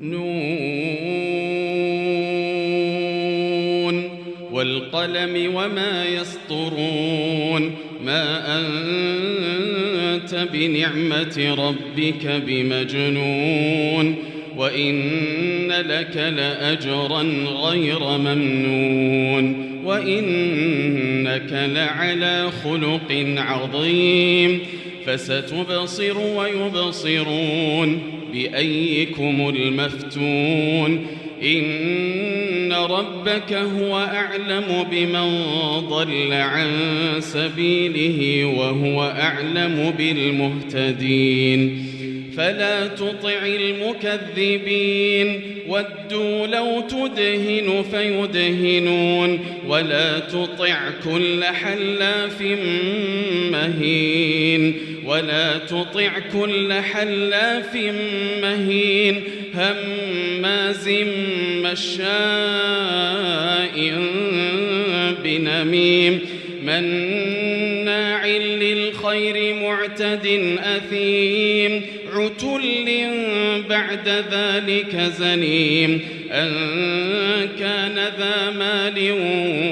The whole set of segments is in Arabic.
نون والقلم وما يسطرون ما أنت بنعمة ربك بمجنون وإن لك لأجرا غير ممنون وإنك لعلى خلق عظيم فستبصر ويبصرون بأيكم المفتون إن ربك هو أعلم بمن ضل عن سبيله وهو أعلم بالمهتدين فلا تطع المكذبين ودوا لو تدهن فيدهنون ولا تطع كل حلاف مهين هماز مشاء بنميم مناع للخير معتد أثيم عتل بعد ذلك زنيم أن كان ذا مال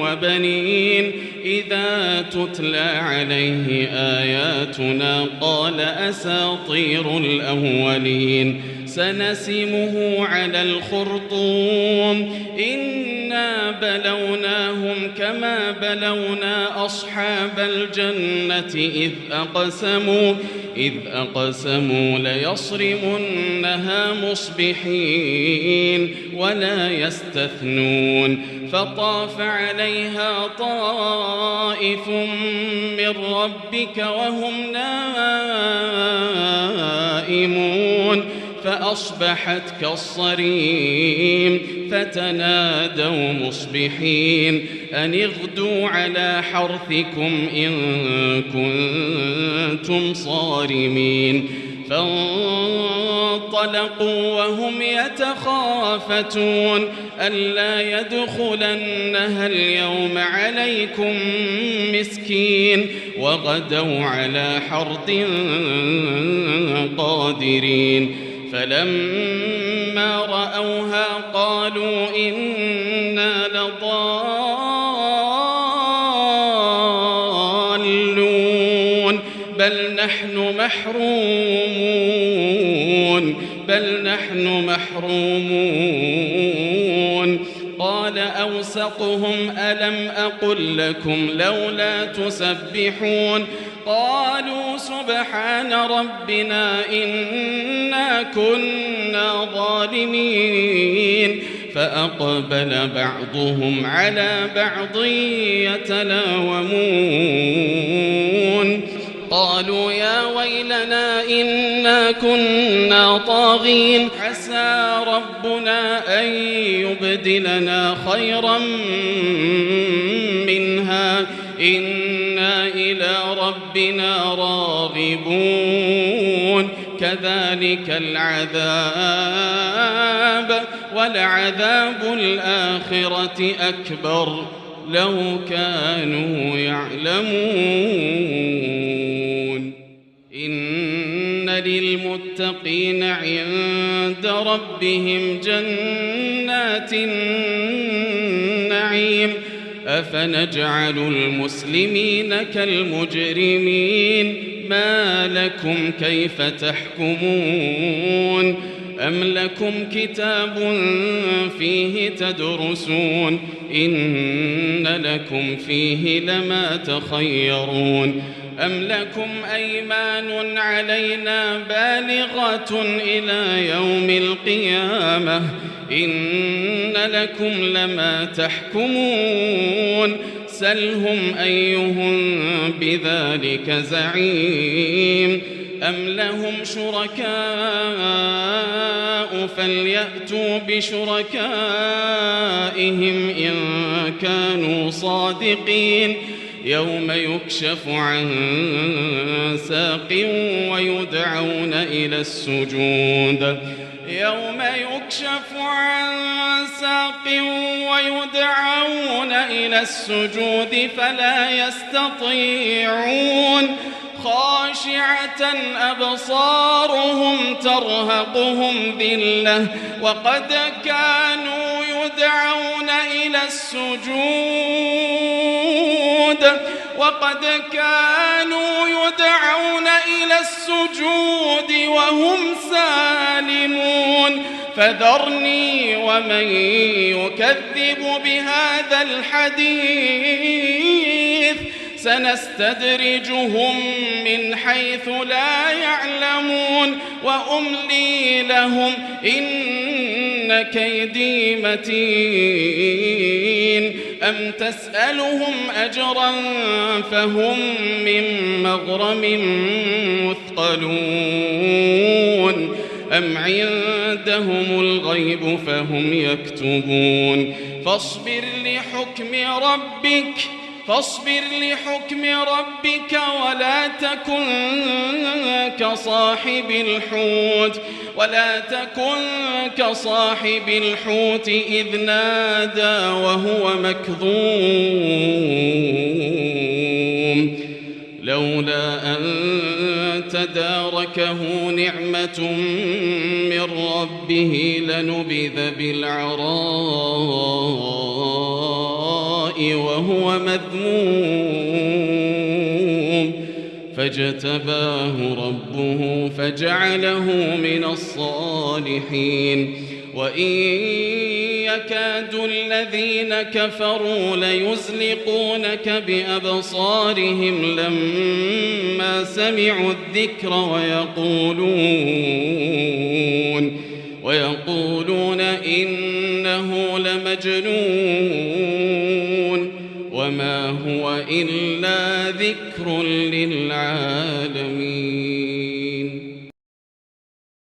وبنين إذا تتلى عليه آياتنا قال أساطير الأولين سنسمه على الخرطوم إنا بلوناهم كما بلونا أصحاب الجنة إذ أقسموا ليصرمنها مصبحين ولا يستثنون فطاف عليها طائف من ربك وهم نائمون فأصبحت كالصريم فتنادوا مصبحين أن اغدوا على حرثكم إن كنتم صارمين فانطلقوا وهم يتخافتون ألا يدخلنها اليوم عليكم مسكين وغدوا على حرد قادرين فلما رأوها قالوا إنا لضالون بل نحن محرومون قال أوسطهم ألم أقل لكم لولا تسبحون قالوا سبحان ربنا إنا كنا ظالمين فأقبل بعضهم على بعض يتلاومون قالوا يا ويلنا إنا كنا طاغين عسى ربنا أن يبدلنا خيرا منها إنا إلى ربنا راغبون كذلك العذاب ولعذاب الآخرة أكبر لو كانوا يعلمون إن للمتقين عند ربهم جنات النعيم أفنجعل المسلمين كالمجرمين ما لكم كيف تحكمون أم لكم كتاب فيه تدرسون إن لكم فيه لما تخيرون أم لكم أيمان علينا بالغة إلى يوم القيامة إن لكم لما تحكمون سلهم أيهم بذلك زعيم أم لهم شركاء فليأتوا بشركائهم إن كانوا صادقين يوم يكشف عن ساق ويدعون إلى السجود فلا يستطيعون خاشعة أبصارهم ترهقهم ذلة وقد كانوا يدعون إلى السجود وهم سالمون فذرني ومن يكذب بهذا الحديث سنستدرجهم من حيث لا يعلمون وأملي لهم إن كيدي متين أم تسألهم أجرا فهم من مغرم مثقلون أم عندهم الغيب فهم يكتبون فاصبر لحكم ربك ولا تكن كصاحب الحوت إذ نادى وهو مكظوم لولا أن تداركه نعمة من ربه لنبذ بالعراء وهو مذموم فاجتباه ربه فجعله من الصالحين وإن يكاد الذين كفروا ليزلقونك بأبصارهم لما سمعوا الذكر ويقولون إنه لمجنون وما هو إلا ذكر للعالمين.